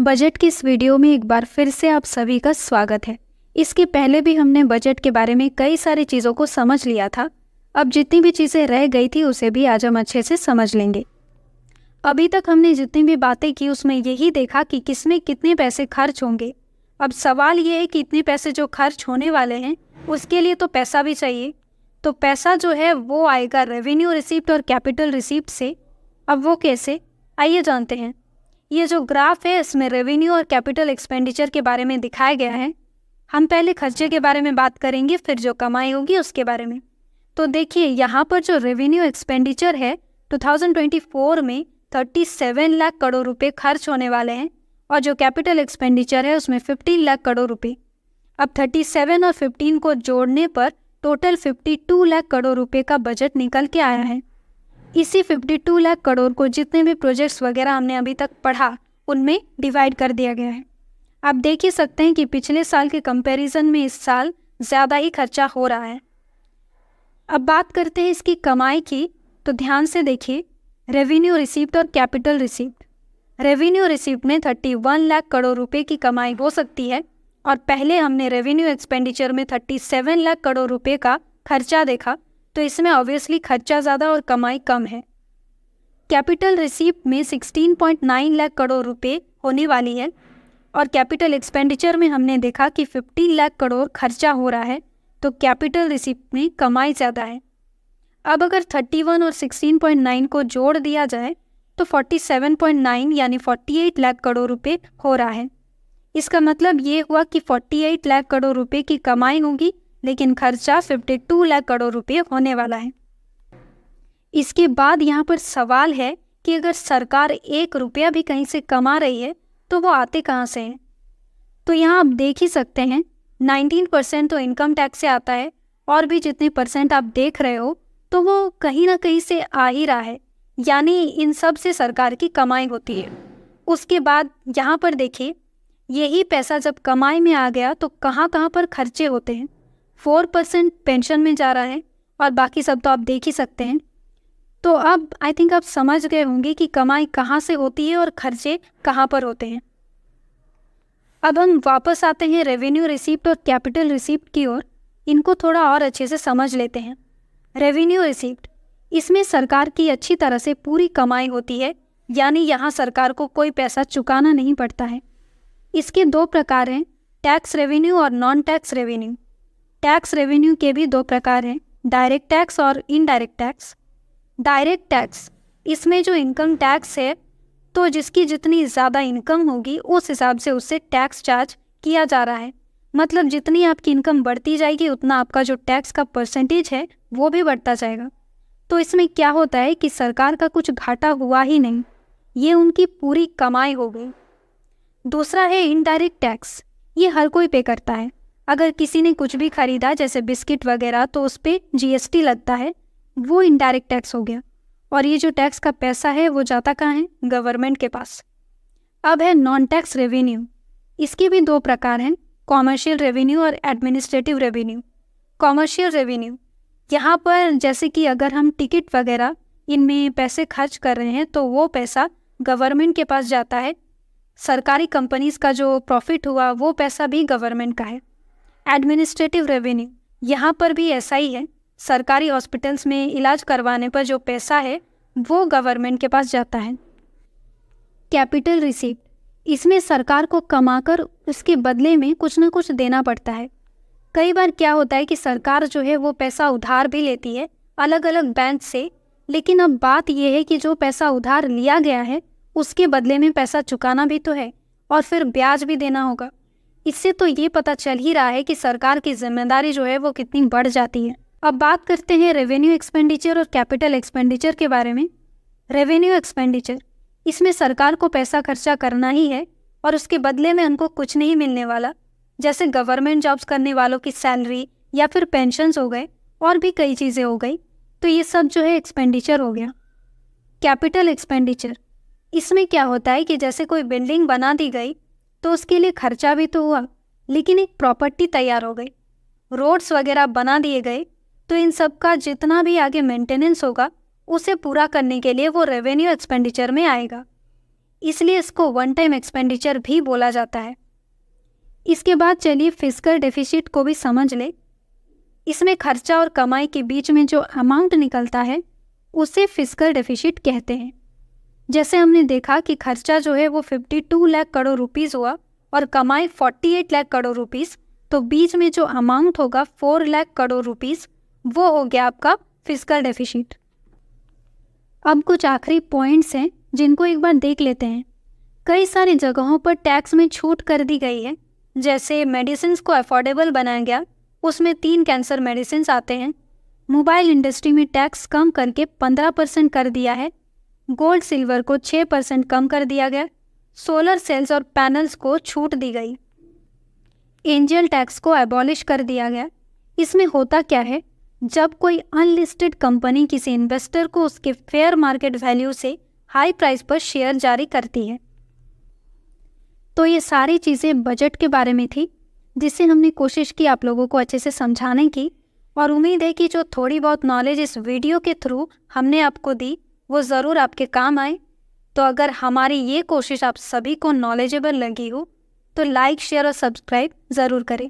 Budget की इस video में एक बार फिर से आप सभी का स्वागत है। इसके पहले भी हमने बजट के बारे में कई सारी चीज़ों को समझ लिया था। अब जितनी भी चीज़ें रह गई थी उसे भी आज हम अच्छे से समझ लेंगे। अभी तक हमने जितनी भी बातें की उसमें यही देखा कि किसमें कितने पैसे खर्च होंगे। अब सवाल ये है कि इतने पैसे जो खर्च होने वाले हैं उसके लिए तो पैसा भी चाहिए। तो पैसा जो है वो आएगा रेवेन्यू रिसीप्ट और कैपिटल रिसीप्ट से। अब वो कैसे, आइए जानते हैं। ये जो ग्राफ है इसमें रेवेन्यू और कैपिटल एक्सपेंडिचर के बारे में दिखाया गया है। हम पहले खर्चे के बारे में बात करेंगे, फिर जो कमाई होगी उसके बारे में। तो देखिए यहाँ पर जो रेवेन्यू एक्सपेंडिचर है 2024 में 37 लाख करोड़ रुपए खर्च होने वाले हैं और जो कैपिटल एक्सपेंडिचर है उसमें 15 लाख करोड़ रुपए। अब 37 और 15 को जोड़ने पर टोटल 52 लाख करोड़ रुपए का बजट निकल के आया है। इसी 52 लाख करोड़ को जितने भी प्रोजेक्ट्स वगैरह हमने अभी तक पढ़ा उनमें डिवाइड कर दिया गया है। आप देख ही सकते हैं कि पिछले साल के कंपैरिजन में इस साल ज़्यादा ही खर्चा हो रहा है। अब बात करते हैं इसकी कमाई की, तो ध्यान से देखिए रेवेन्यू रिसीप्ट और कैपिटल रिसीप्ट। रेवेन्यू रिसीप्ट में 31 लाख करोड़ रुपए की कमाई हो सकती है और पहले हमने रेवेन्यू एक्सपेंडिचर में 37 लाख करोड़ रुपए का खर्चा देखा, तो इसमें ऑब्वियसली खर्चा ज़्यादा और कमाई कम है। कैपिटल रिसीप्ट में 16.9 लाख करोड़ रुपए होने वाली है और कैपिटल एक्सपेंडिचर में हमने देखा कि 15 लाख करोड़ खर्चा हो रहा है, तो कैपिटल रिसीप्ट में कमाई ज़्यादा है। अब अगर 31 और 16.9 को जोड़ दिया जाए तो 47.9 यानी 48 लाख करोड़ रुपए हो रहा है। इसका मतलब ये हुआ कि 48 लाख करोड़ रुपए की कमाई होगी लेकिन खर्चा 52 लाख करोड़ रुपए होने वाला है। इसके बाद यहाँ पर सवाल है कि अगर सरकार 1 रुपया भी कहीं से कमा रही है तो वो आते कहाँ से हैं। तो यहाँ आप देख ही सकते हैं 19% तो इनकम टैक्स से आता है और भी जितने परसेंट आप देख रहे हो तो वो कहीं ना कहीं से आ ही रहा है, यानी इन सब से सरकार की कमाई होती है। उसके बाद यहाँ पर देखिए यही पैसा जब कमाई में आ गया तो कहाँ कहाँ पर खर्चे होते हैं। 4% पेंशन में जा रहा है और बाकी सब तो आप देख ही सकते हैं। तो अब आई थिंक आप समझ गए होंगे कि कमाई कहाँ से होती है और खर्चे कहाँ पर होते हैं। अब हम वापस आते हैं रेवेन्यू रिसीप्ट और कैपिटल रिसीप्ट की ओर। इनको थोड़ा और अच्छे से समझ लेते हैं। रेवेन्यू रिसीप्ट, इसमें सरकार की अच्छी तरह से पूरी कमाई होती है, यानी यहाँ सरकार को कोई पैसा चुकाना नहीं पड़ता है। इसके 2 प्रकार हैं, टैक्स रेवेन्यू और non tax revenue. Tax revenue के भी 2 प्रकार हैं, डायरेक्ट टैक्स और इनडायरेक्ट टैक्स। डायरेक्ट टैक्स, इसमें जो इनकम टैक्स है तो जिसकी जितनी ज़्यादा इनकम होगी उस हिसाब से उससे टैक्स चार्ज किया जा रहा है। मतलब जितनी आपकी इनकम बढ़ती जाएगी उतना आपका जो टैक्स का परसेंटेज है वो भी बढ़ता जाएगा। तो इसमें क्या होता है कि सरकार का कुछ घाटा हुआ ही नहीं, ये उनकी पूरी कमाई हो गई। दूसरा है इनडायरेक्ट टैक्स, ये हर कोई पे करता है। अगर किसी ने कुछ भी खरीदा जैसे बिस्किट वगैरह तो उस पर GST लगता है, वो इनडायरेक्ट टैक्स हो गया। और ये जो टैक्स का पैसा है वो जाता कहाँ है, गवर्नमेंट के पास। अब है नॉन टैक्स रेवेन्यू। इसके भी 2 प्रकार हैं, कॉमर्शियल रेवेन्यू और एडमिनिस्ट्रेटिव रेवेन्यू। कॉमर्शियल रेवेन्यू, यहाँ पर जैसे कि अगर हम टिकट वगैरह इनमें पैसे खर्च कर रहे हैं तो वो पैसा गवर्नमेंट के पास जाता है। सरकारी कंपनीज का जो प्रॉफिट हुआ वो पैसा भी गवर्नमेंट का है। एडमिनिस्ट्रेटिव रेवेन्यू, यहाँ पर भी ऐसा ही है। सरकारी हॉस्पिटल्स में इलाज करवाने पर जो पैसा है वो गवर्नमेंट के पास जाता है। कैपिटल रिसीप्ट, इसमें सरकार को कमाकर उसके बदले में कुछ ना कुछ देना पड़ता है। कई बार क्या होता है कि सरकार जो है वो पैसा उधार भी लेती है अलग अलग बैंक से, लेकिन अब बात यह है कि जो पैसा उधार लिया गया है उसके बदले में पैसा चुकाना भी तो है और फिर ब्याज भी देना होगा। इससे तो ये पता चल ही रहा है कि सरकार की जिम्मेदारी जो है वो कितनी बढ़ जाती है। अब बात करते हैं रेवेन्यू एक्सपेंडिचर और कैपिटल एक्सपेंडिचर के बारे में। रेवेन्यू एक्सपेंडिचर, इसमें सरकार को पैसा खर्चा करना ही है और उसके बदले में उनको कुछ नहीं मिलने वाला, जैसे गवर्नमेंट जॉब्स करने वालों की सैलरी या फिर पेंशन्स हो गए और भी कई चीज़ें हो गई। तो ये सब जो है एक्सपेंडिचर हो गया। कैपिटल एक्सपेंडिचर, इसमें क्या होता है कि जैसे कोई बिल्डिंग बना दी गई तो उसके लिए खर्चा भी तो हुआ, लेकिन एक प्रॉपर्टी तैयार हो गई, रोड्स वगैरह बना दिए गए, तो इन सब का जितना भी आगे मेंटेनेंस होगा उसे पूरा करने के लिए वो रेवेन्यू एक्सपेंडिचर में आएगा। इसलिए इसको वन टाइम एक्सपेंडिचर भी बोला जाता है। इसके बाद चलिए फिस्कल डेफिसिट को भी समझ ले। इसमें खर्चा और कमाई के बीच में जो अमाउंट निकलता है उसे फिस्कल डेफिसिट कहते हैं। जैसे हमने देखा कि खर्चा जो है वो 52 लाख करोड़ रुपीस हुआ और कमाई 48 लाख करोड़ रुपीस, तो बीच में जो अमाउंट होगा 4 लाख करोड़ रुपीस, वो हो गया आपका फिस्कल डेफिसिट। अब कुछ आखिरी पॉइंट्स हैं जिनको एक बार देख लेते हैं। कई सारी जगहों पर टैक्स में छूट कर दी गई है। जैसे मेडिसिन को अफोर्डेबल बनाया गया, उसमें 3 कैंसर मेडिसिन आते हैं। मोबाइल इंडस्ट्री में टैक्स कम करके 15% कर दिया है। गोल्ड सिल्वर को 6% कम कर दिया गया। सोलर सेल्स और पैनल्स को छूट दी गई। एंजल टैक्स को एबॉलिश कर दिया गया। इसमें होता क्या है, जब कोई अनलिस्टेड कंपनी किसी इन्वेस्टर को उसके फेयर मार्केट वैल्यू से हाई प्राइस पर शेयर जारी करती है। तो ये सारी चीज़ें बजट के बारे में थी, जिससे हमने कोशिश की आप लोगों को अच्छे से समझाने की, और उम्मीद है कि जो थोड़ी बहुत नॉलेज इस वीडियो के थ्रू हमने आपको दी वो ज़रूर आपके काम आए। तो अगर हमारी ये कोशिश आप सभी को नॉलेजेबल लगी हो तो लाइक, शेयर और सब्सक्राइब ज़रूर करें।